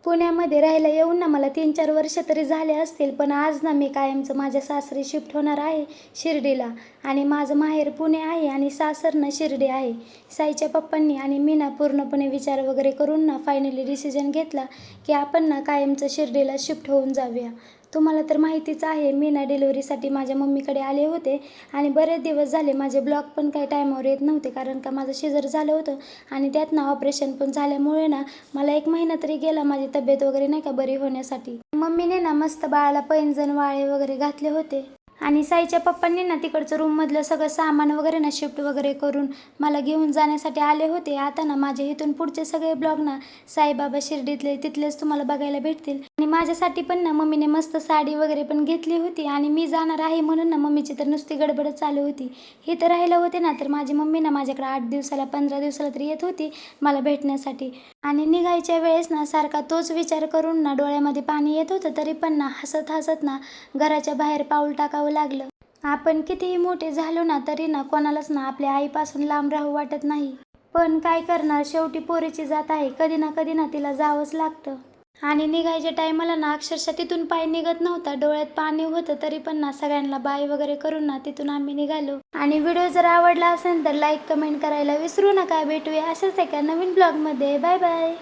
पुण्यामध्ये राहायला येऊन ना मला 3-4 वर्ष तरी झाले असतील. पण आज ना मी कायमचं माझ्या सासरी शिफ्ट होणार आहे शिर्डीला. आणि माझं माहेर पुणे आहे आणि सासर ना शिर्डी आहे. साईच्या पप्पांनी आणि मी ना पूर्णपणे विचार वगैरे करून ना फायनली डिसिजन घेतला की आपण ना कायमचं शिर्डीला शिफ्ट होऊन जाऊया. तुम्हाला तर माहितीच आहे, मी ना डिलिव्हरीसाठी माझ्या मम्मीकडे आले होते आणि बरेच दिवस झाले माझे ब्लॉग पण काही टायमावर येत नव्हते, कारण का माझं शिजर झालं होतं आणि त्यात ना ऑपरेशन पण झाल्यामुळे ना मला 1 महिना तरी गेला माझी तब्येत वगैरे नाही का बरी होण्यासाठी. मम्मीने ना मस्त बाळाला पैंजण वाळे वगैरे घातले होते आणि साईच्या पप्पांनी ना तिकडचं रूममधलं सगळं सामान वगैरे ना शिफ्ट वगैरे करून मला घेऊन जाण्यासाठी आले होते. आता ना माझे इथून पुढचे सगळे ब्लॉग ना साईबाबा शिर्डीतले तिथलेच तुम्हाला बघायला भेटतील. आणि माझ्यासाठी पण ना मम्मीने मस्त साडी वगैरे पण घेतली होती आणि मी जाणार आहे म्हणून ना मम्मीची तर नुसती गडबडच चालू होती. इथं राहिलं होते ना तर माझी मम्मी ना माझ्याकडे 8 दिवसाला 15 दिवसाला तरी येत होती मला भेटण्यासाठी. आणि निघायच्या वेळेस ना सारखा तोच विचार करून ना डोळ्यामध्ये पाणी येत होतं, तरी पण ना हसत हसत ना घराच्या बाहेर पाऊल टाकावं लागलं. आपण कितीही मोठे झालो ना तरी ना कोणालाच ना आपल्या आईपासून लांब राहू वाटत नाही. पण काय करणार, शेवटी पोरीची जात आहे, कधी ना तिला जावंच लागतं. आणि निघायच्या टायमाला ना अक्षरशः तिथून पाय निघत नव्हता, डोळ्यात पाणी होतं, तरी पण ना सगळ्यांना बाय वगैरे करून ना तिथून आम्ही निघालो. आणि व्हिडिओ जर आवडला असेल तर लाईक कमेंट करायला विसरू नका. भेटूया अशाच एका नवीन ब्लॉगमध्ये. Bye bye.